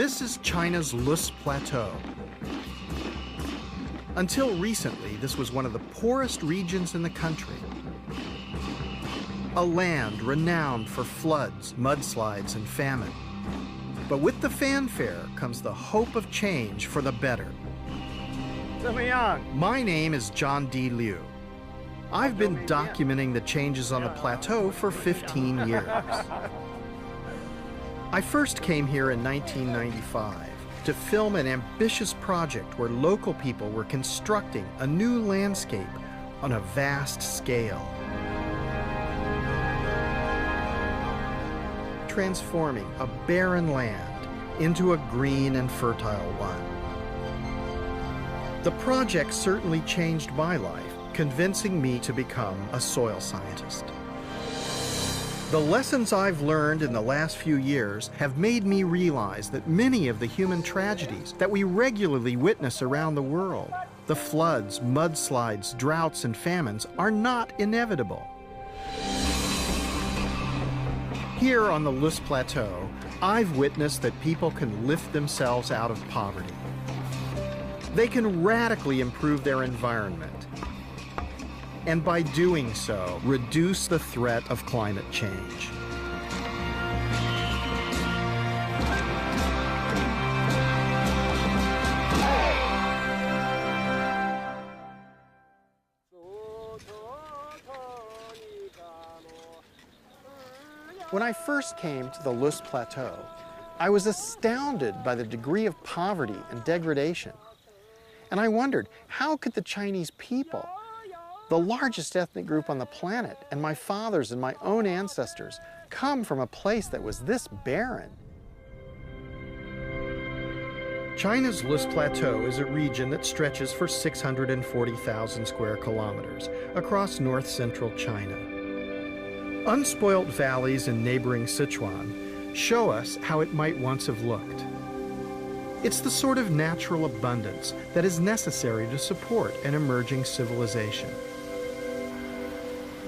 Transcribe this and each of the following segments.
This is China's Lus Plateau. Until recently, this was one of the poorest regions in the country. A land renowned for floods, mudslides, and famine. But with the fanfare comes the hope of change for the better. My name is John D. Liu. I've been documenting the changes on the plateau for 15 years. I first came here in 1995 to film an ambitious project where local people were constructing a new landscape on a vast scale, transforming a barren land into a green and fertile one. The project certainly changed my life, convincing me to become a soil scientist. The lessons I've learned in the last few years have made me realize that many of the human tragedies that we regularly witness around the world, the floods, mudslides, droughts, and famines, are not inevitable. Here on the Lus Plateau, I've witnessed that people can lift themselves out of poverty. They can radically improve their environment, and by doing so, reduce the threat of climate change. When I first came to the Lus Plateau, I was astounded by the degree of poverty and degradation. And I wondered, how could the Chinese people, the largest ethnic group on the planet, and my fathers and my own ancestors, come from a place that was this barren? China's Lus Plateau is a region that stretches for 640,000 square kilometers across north-central China. Unspoilt valleys in neighboring Sichuan show us how it might once have looked. It's the sort of natural abundance that is necessary to support an emerging civilization.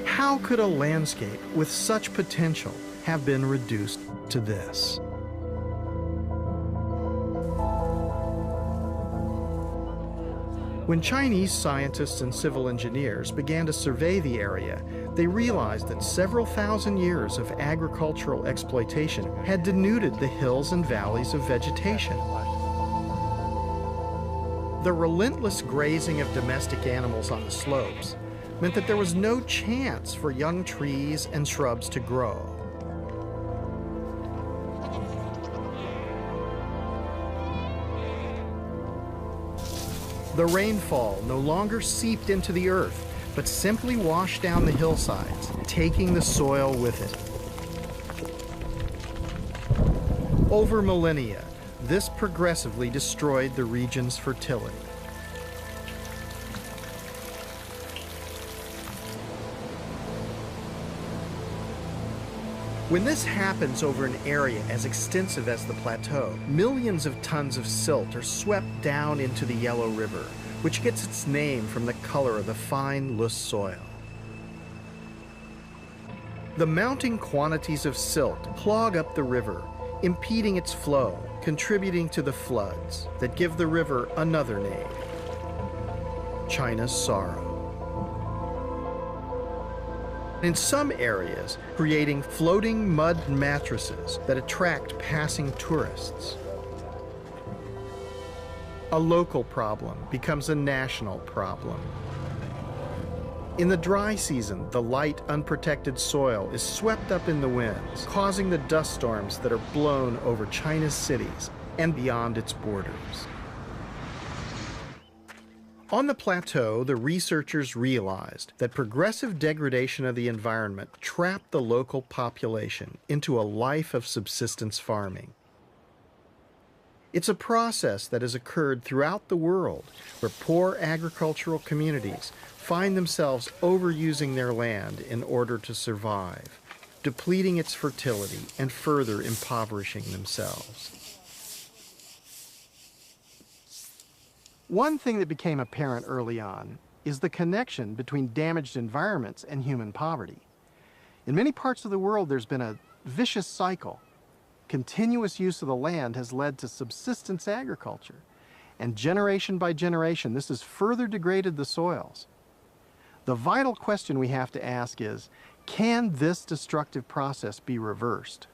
How could a landscape with such potential have been reduced to this? When Chinese scientists and civil engineers began to survey the area, they realized that several thousand years of agricultural exploitation had denuded the hills and valleys of vegetation. The relentless grazing of domestic animals on the slopes meant that there was no chance for young trees and shrubs to grow. The rainfall no longer seeped into the earth, but simply washed down the hillsides, taking the soil with it. Over millennia, this progressively destroyed the region's fertility. When this happens over an area as extensive as the plateau, millions of tons of silt are swept down into the Yellow River, which gets its name from the color of the fine Lus soil. The mounting quantities of silt clog up the river, impeding its flow, contributing to the floods that give the river another name, China's Sorrow. In some areas, creating floating mud mattresses that attract passing tourists. A local problem becomes a national problem. In the dry season, the light, unprotected soil is swept up in the winds, causing the dust storms that are blown over China's cities and beyond its borders. On the plateau, the researchers realized that progressive degradation of the environment trapped the local population into a life of subsistence farming. It's a process that has occurred throughout the world, where poor agricultural communities find themselves overusing their land in order to survive, depleting its fertility and further impoverishing themselves. One thing that became apparent early on is the connection between damaged environments and human poverty. In many parts of the world, there's been a vicious cycle. continuous use of the land has led to subsistence agriculture. And generation by generation, this has further degraded the soils. The vital question we have to ask is, can this destructive process be reversed?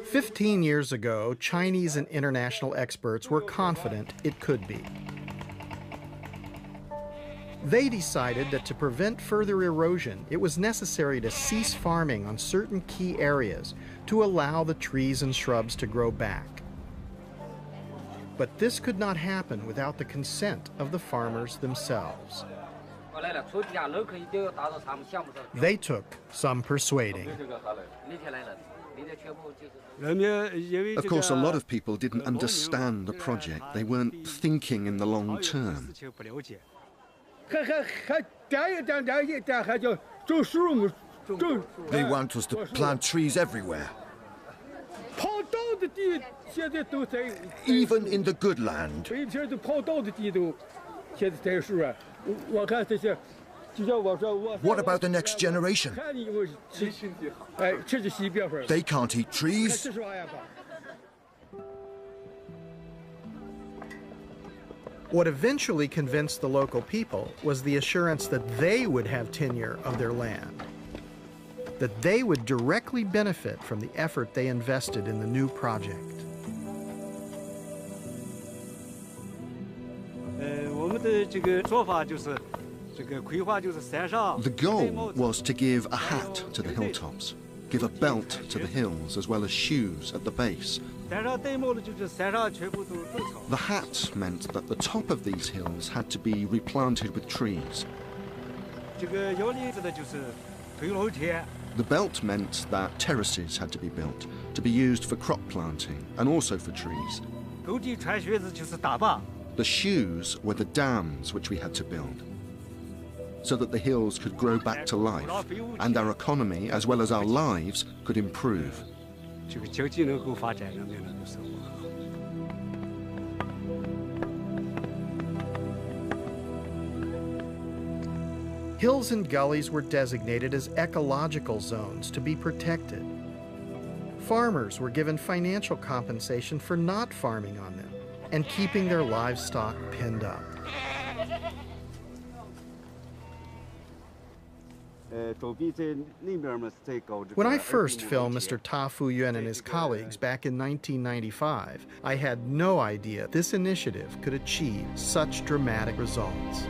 15 years ago, Chinese and international experts were confident it could be. They decided that to prevent further erosion, it was necessary to cease farming on certain key areas to allow the trees and shrubs to grow back. But this could not happen without the consent of the farmers themselves. They took some persuading. Of course, a lot of people didn't understand the project. They weren't thinking in the long term. They want us to plant trees everywhere. Even in the good land. What about the next generation? They can't eat trees. What eventually convinced the local people was the assurance that they would have tenure of their land, that they would directly benefit from the effort they invested in the new project. The goal was to give a hat to the hilltops, give a belt to the hills, as well as shoes at the base. The hat meant that the top of these hills had to be replanted with trees. The belt meant that terraces had to be built, to be used for crop planting and also for trees. The shoes were the dams which we had to build, so that the hills could grow back to life and our economy, as well as our lives, could improve. Hills and gullies were designated as ecological zones to be protected. Farmers were given financial compensation for not farming on them and keeping their livestock penned up. When I first filmed Mr. Ta Fuyuan and his colleagues back in 1995, I had no idea this initiative could achieve such dramatic results.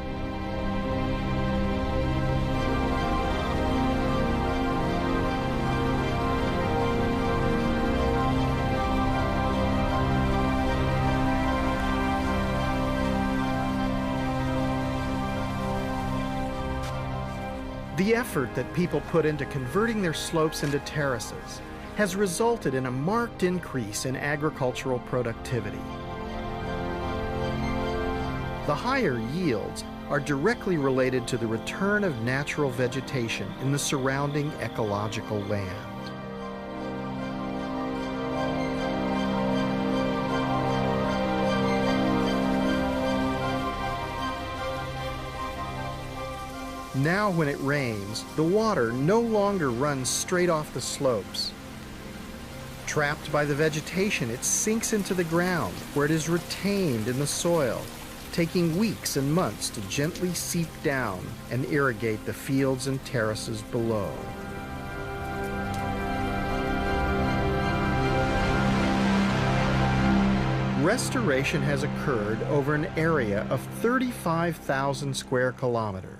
The effort that people put into converting their slopes into terraces has resulted in a marked increase in agricultural productivity. The higher yields are directly related to the return of natural vegetation in the surrounding ecological land. Now when it rains, the water no longer runs straight off the slopes. Trapped by the vegetation, it sinks into the ground where it is retained in the soil, taking weeks and months to gently seep down and irrigate the fields and terraces below. Restoration has occurred over an area of 35,000 square kilometers.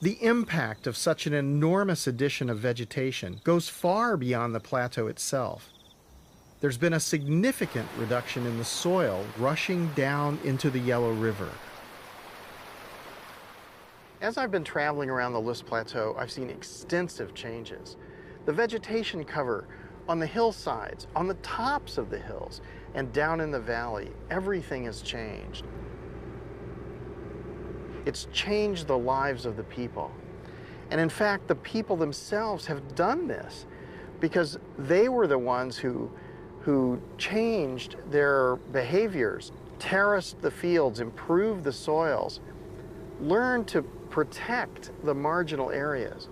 The impact of such an enormous addition of vegetation goes far beyond the plateau itself. There's been a significant reduction in the soil rushing down into the Yellow River. As I've been traveling around the Lus Plateau, I've seen extensive changes. The vegetation cover on the hillsides, on the tops of the hills, and down in the valley, everything has changed. It's changed the lives of the people. And in fact, the people themselves have done this because they were the ones who changed their behaviors, terraced the fields, improved the soils, learn to protect the marginal areas.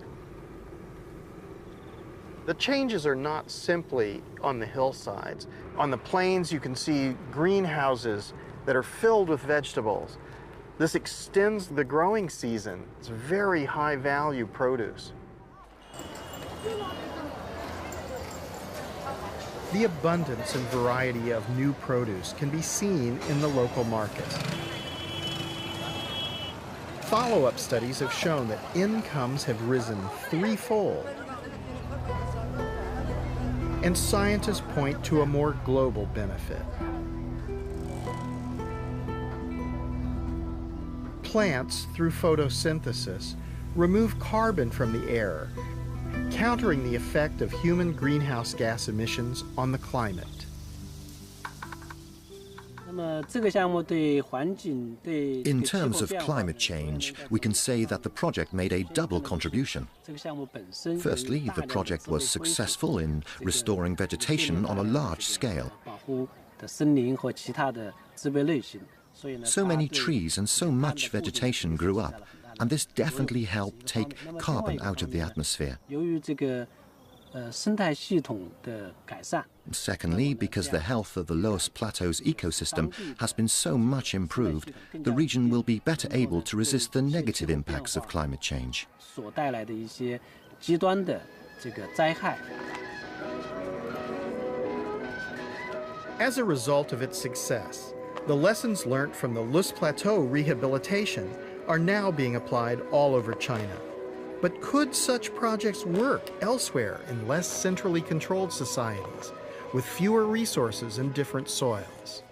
The changes are not simply on the hillsides. On the plains, you can see greenhouses that are filled with vegetables. This extends the growing season. It's very high value produce. The abundance and variety of new produce can be seen in the local markets. Follow-up studies have shown that incomes have risen threefold. And scientists point to a more global benefit. Plants, through photosynthesis, remove carbon from the air, countering the effect of human greenhouse gas emissions on the climate. In terms of climate change, we can say that the project made a double contribution. Firstly, the project was successful in restoring vegetation on a large scale. So many trees and so much vegetation grew up, and this definitely helped take carbon out of the atmosphere. Secondly, because the health of the Loess Plateau's ecosystem has been so much improved, the region will be better able to resist the negative impacts of climate change. As a result of its success, the lessons learned from the Loess Plateau rehabilitation are now being applied all over China. But could such projects work elsewhere in less centrally controlled societies, with fewer resources and different soils?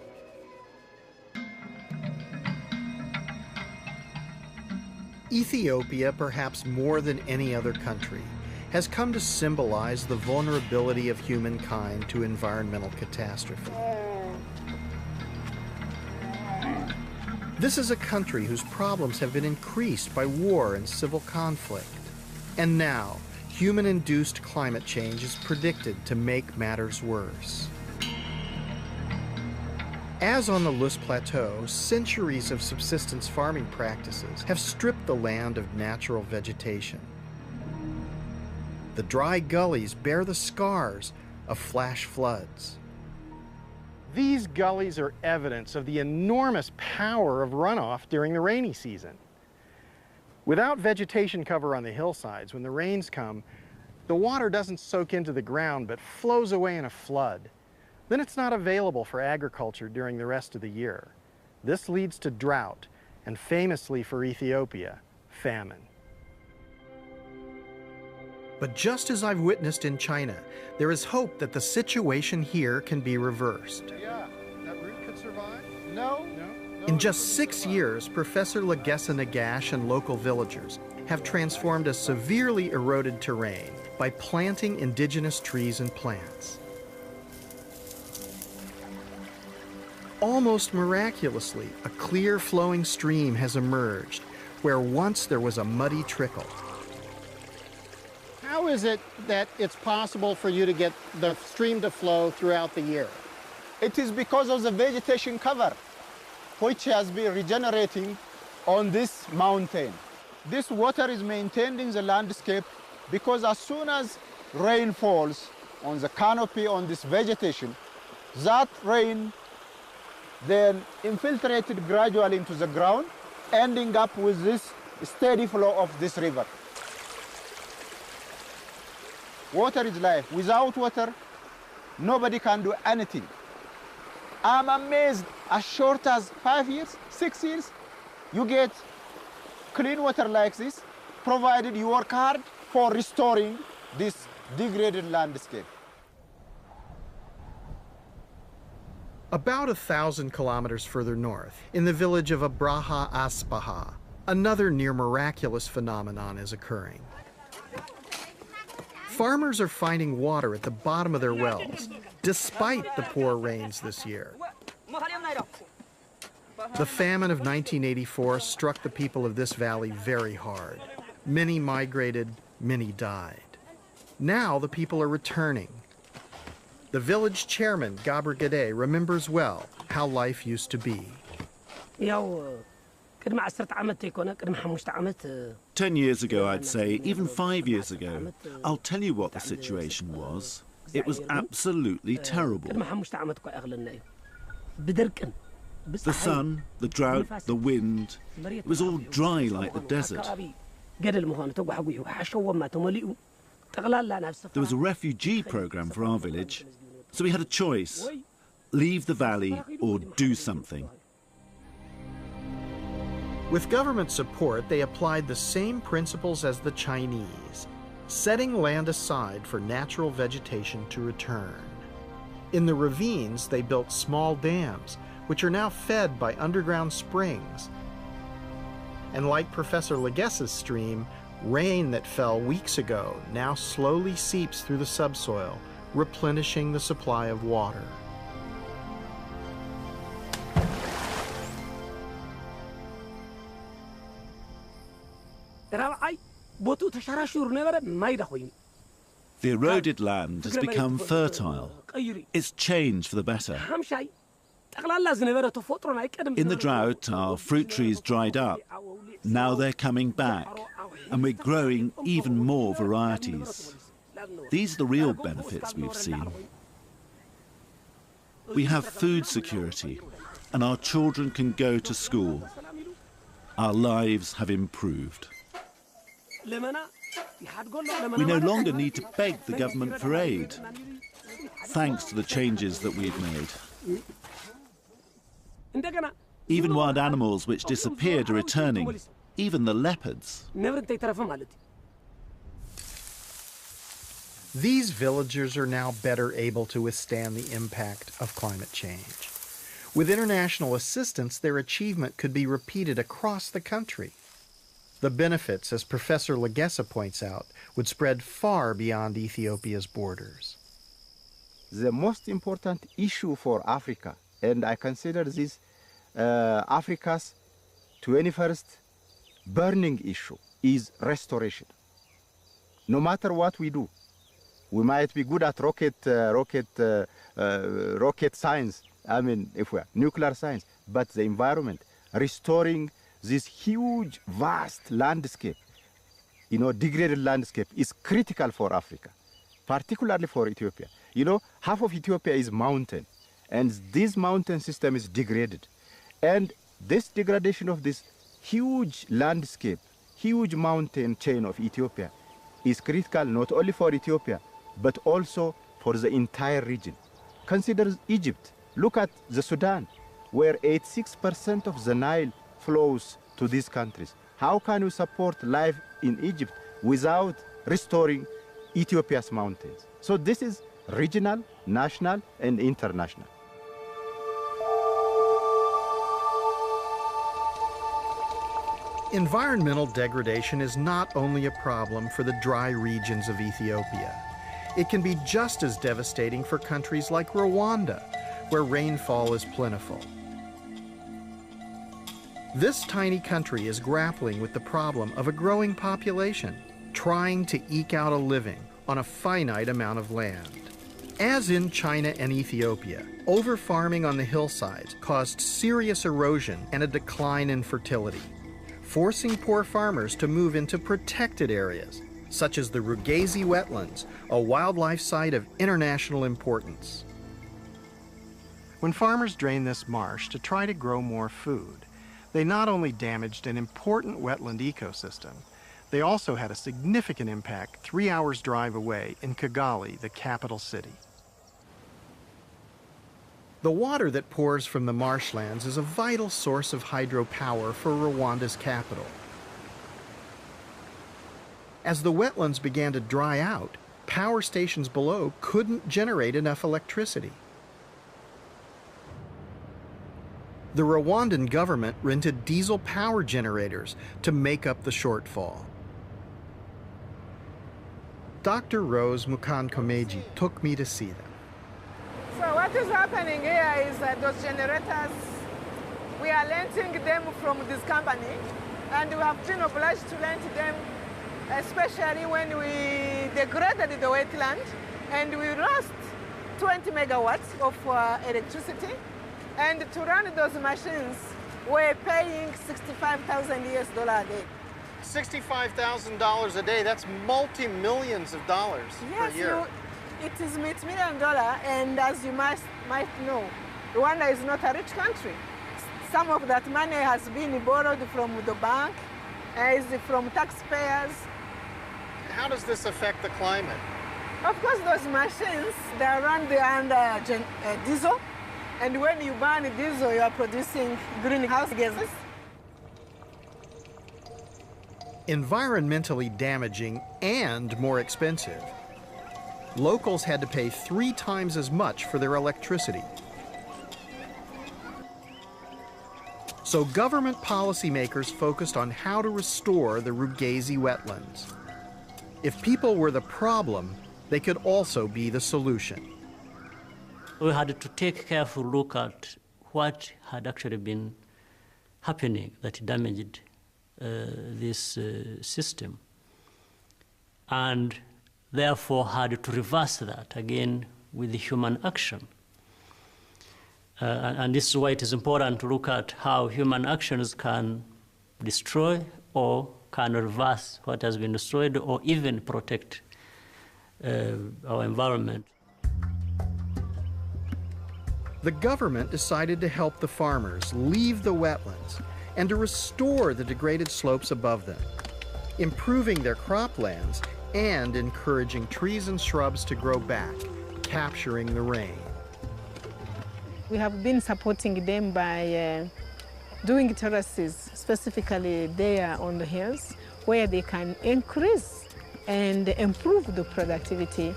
Ethiopia, perhaps more than any other country, has come to symbolize the vulnerability of humankind to environmental catastrophe. This is a country whose problems have been increased by war and civil conflict. And now, human-induced climate change is predicted to make matters worse. As on the Loess Plateau, centuries of subsistence farming practices have stripped the land of natural vegetation. The dry gullies bear the scars of flash floods. These gullies are evidence of the enormous power of runoff during the rainy season. Without vegetation cover on the hillsides, when the rains come, the water doesn't soak into the ground but flows away in a flood. Then it's not available for agriculture during the rest of the year. This leads to drought and, famously for Ethiopia, famine. But just as I've witnessed in China, there is hope that the situation here can be reversed. Yeah, that root could survive? No. In just 6 years, Professor Legessa Nagash and local villagers have transformed a severely eroded terrain by planting indigenous trees and plants. Almost miraculously, a clear flowing stream has emerged where once there was a muddy trickle. How is it that it's possible for you to get the stream to flow throughout the year? It is because of the vegetation cover, which has been regenerating on this mountain. This water is maintained in the landscape because as soon as rain falls on the canopy on this vegetation, that rain then infiltrated gradually into the ground, ending up with this steady flow of this river. Water is life. Without water, nobody can do anything. I'm amazed, as short as 5 years, 6 years, you get clean water like this, provided you work hard for restoring this degraded landscape. About 1,000 kilometers further north, in the village of Abraha Aspaha, another near-miraculous phenomenon is occurring. Farmers are finding water at the bottom of their wells, despite the poor rains this year. The famine of 1984 struck the people of this valley very hard. Many migrated, many died. Now the people are returning. The village chairman, Gabr Gade, remembers well how life used to be. 10 years ago, I'd say, even 5 years ago, I'll tell you what the situation was. It was absolutely terrible. The sun, the drought, the wind, it was all dry like the desert. There was a refugee program for our village, so we had a choice: leave the valley or do something. With government support, they applied the same principles as the Chinese, setting land aside for natural vegetation to return. In the ravines, they built small dams, which are now fed by underground springs. And like Professor Leges's stream, rain that fell weeks ago now slowly seeps through the subsoil, replenishing the supply of water. The eroded land has become fertile. It's changed for the better. In the drought, our fruit trees dried up. Now they're coming back, and we're growing even more varieties. These are the real benefits we've seen. We have food security, and our children can go to school. Our lives have improved. We no longer need to beg the government for aid, thanks to the changes that we've made. Even wild animals which disappeared are returning, even the leopards. These villagers are now better able to withstand the impact of climate change. With international assistance, their achievement could be repeated across the country. The benefits, as Professor Legesse points out, would spread far beyond Ethiopia's borders. The most important issue for Africa, and I consider this Africa's 21st burning issue, is restoration. No matter what we do, we might be good at rocket science, if we are nuclear science, but the environment, restoring this huge, vast landscape, degraded landscape, is critical for Africa, particularly for Ethiopia. Half of Ethiopia is mountain, and this mountain system is degraded. And this degradation of this huge landscape, huge mountain chain of Ethiopia, is critical not only for Ethiopia, but also for the entire region. Consider Egypt. Look at the Sudan, where 86% of the Nile flows to these countries. How can we support life in Egypt without restoring Ethiopia's mountains? So this is regional, national, and international. Environmental degradation is not only a problem for the dry regions of Ethiopia. It can be just as devastating for countries like Rwanda, where rainfall is plentiful. This tiny country is grappling with the problem of a growing population, trying to eke out a living on a finite amount of land. As in China and Ethiopia, over-farming on the hillsides caused serious erosion and a decline in fertility, forcing poor farmers to move into protected areas, such as the Rugazi wetlands, a wildlife site of international importance. When farmers drained this marsh to try to grow more food, they not only damaged an important wetland ecosystem, they also had a significant impact 3 hours' drive away in Kigali, the capital city. The water that pours from the marshlands is a vital source of hydropower for Rwanda's capital. As the wetlands began to dry out, power stations below couldn't generate enough electricity. The Rwandan government rented diesel power generators to make up the shortfall. Dr. Rose Mukankomeji took me to see them. So what is happening here is that those generators, we are renting them from this company, and we have been obliged to rent them, especially when we degraded the wetland, and we lost 20 megawatts of electricity. And to run those machines, we're paying $65,000 a day. $65,000 a day, that's multi-millions of dollars per year. It is $1 million, and as you might know, Rwanda is not a rich country. Some of that money has been borrowed from the bank, is from taxpayers. How does this affect the climate? Of course, those machines, they run under diesel, and when you burn diesel, you are producing greenhouse gases. Environmentally damaging and more expensive. Locals had to pay 3 times as much for their electricity. So government policymakers focused on how to restore the Rugazi wetlands. If people were the problem, they could also be the solution. We had to take a careful look at what had actually been happening that damaged this system, and therefore had to reverse that again with human action. And this is why it is important to look at how human actions can destroy or can reverse what has been destroyed or even protect our environment. The government decided to help the farmers leave the wetlands and to restore the degraded slopes above them, improving their croplands and encouraging trees and shrubs to grow back, capturing the rain. We have been supporting them by doing terraces, specifically there on the hills, where they can increase and improve the productivity.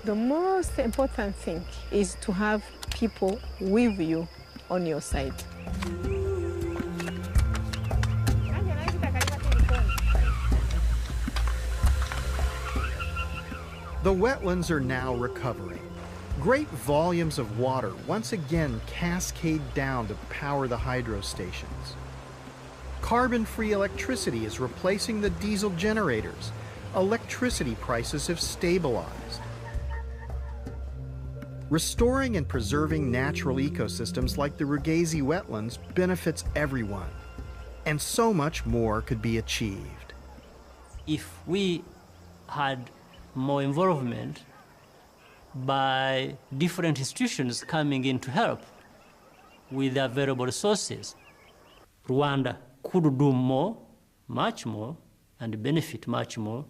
The most important thing is to have people with you on your side. The wetlands are now recovering. Great volumes of water once again cascade down to power the hydro stations. Carbon-free electricity is replacing the diesel generators. Electricity prices have stabilized. Restoring and preserving natural ecosystems like the Rugazi wetlands benefits everyone, and so much more could be achieved. If we had more involvement by different institutions coming in to help with the available resources, Rwanda could do more, much more, and benefit much more,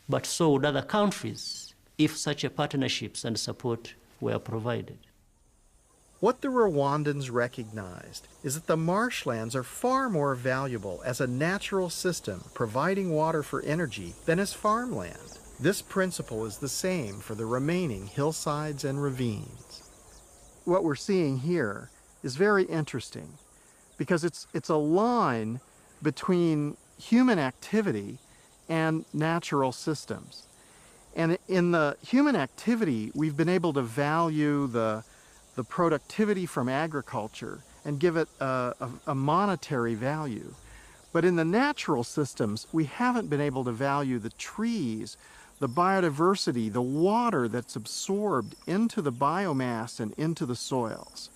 but so would other countries if such a partnerships and support were provided. What the Rwandans recognized is that the marshlands are far more valuable as a natural system providing water for energy than as farmland. This principle is the same for the remaining hillsides and ravines. What we're seeing here is very interesting because it's a line between human activity and natural systems. And in the human activity, we've been able to value the productivity from agriculture and give it a monetary value. But in the natural systems, we haven't been able to value the trees, the biodiversity, the water that's absorbed into the biomass and into the soils.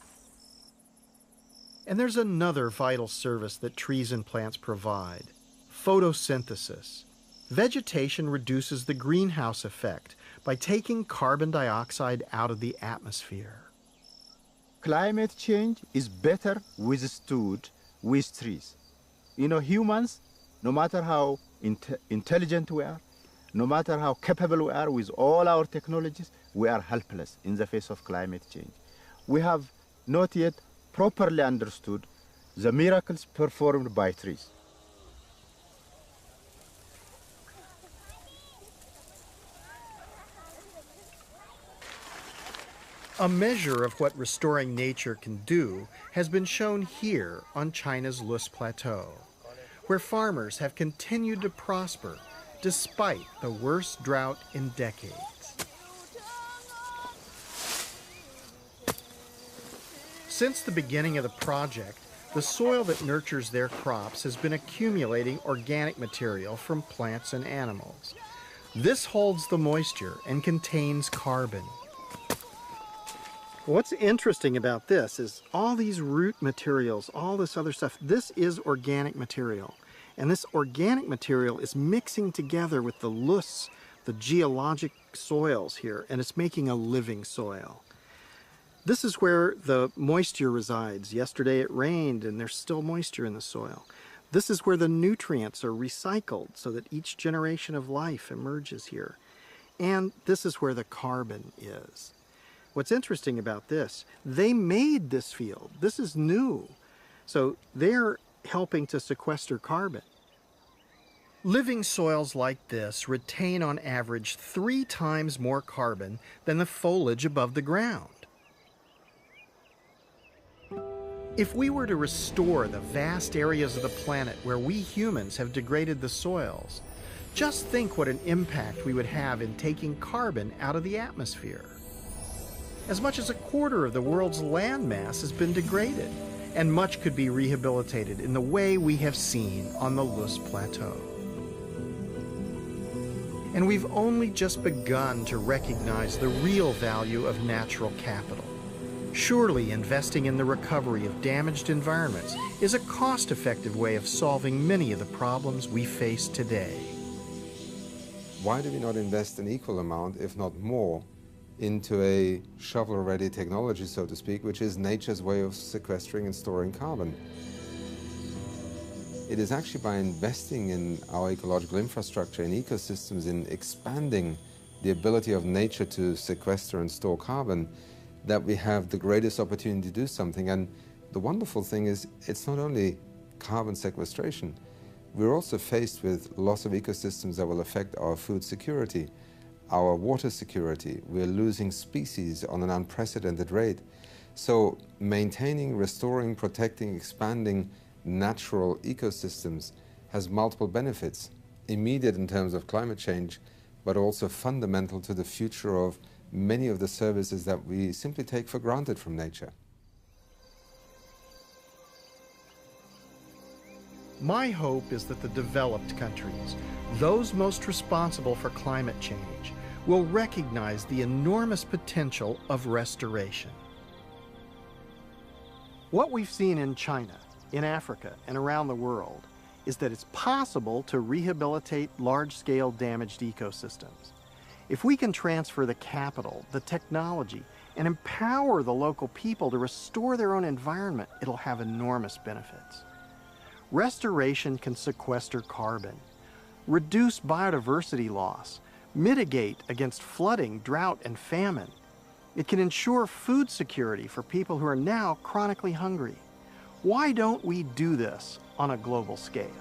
And there's another vital service that trees and plants provide: photosynthesis. Vegetation reduces the greenhouse effect by taking carbon dioxide out of the atmosphere. Climate change is better withstood with trees. You know, humans, no matter how intelligent we are, no matter how capable we are with all our technologies, we are helpless in the face of climate change. We have not yet properly understood the miracles performed by trees. A measure of what restoring nature can do has been shown here on China's Lus Plateau, where farmers have continued to prosper despite the worst drought in decades. Since the beginning of the project, the soil that nurtures their crops has been accumulating organic material from plants and animals. This holds the moisture and contains carbon. What's interesting about this is all these root materials, all this other stuff, this is organic material. And this organic material is mixing together with the loess, the geologic soils here, and it's making a living soil. This is where the moisture resides. Yesterday it rained and there's still moisture in the soil. This is where the nutrients are recycled so that each generation of life emerges here. And this is where the carbon is. What's interesting about this, they made this field. This is new. So they're helping to sequester carbon. Living soils like this retain on average 3 times more carbon than the foliage above the ground. If we were to restore the vast areas of the planet where we humans have degraded the soils, just think what an impact we would have in taking carbon out of the atmosphere. As much as 1/4 of the world's landmass has been degraded, and much could be rehabilitated in the way we have seen on the Loess Plateau. And we've only just begun to recognize the real value of natural capital. Surely investing in the recovery of damaged environments is a cost-effective way of solving many of the problems we face today. Why do we not invest an equal amount, if not more, into a shovel-ready technology, so to speak, which is nature's way of sequestering and storing carbon? It is actually by investing in our ecological infrastructure, in ecosystems, in expanding the ability of nature to sequester and store carbon, that we have the greatest opportunity to do something. And the wonderful thing is, it's not only carbon sequestration. We're also faced with loss of ecosystems that will affect our food security, our water security. We're losing species on an unprecedented rate. So maintaining, restoring, protecting, expanding natural ecosystems has multiple benefits, immediate in terms of climate change, but also fundamental to the future of many of the services that we simply take for granted from nature. My hope is that the developed countries, those most responsible for climate change, will recognize the enormous potential of restoration. What we've seen in China, in Africa, and around the world is that it's possible to rehabilitate large-scale damaged ecosystems. If we can transfer the capital, the technology, and empower the local people to restore their own environment, it'll have enormous benefits. Restoration can sequester carbon, reduce biodiversity loss, mitigate against flooding, drought, and famine. It can ensure food security for people who are now chronically hungry. Why don't we do this on a global scale?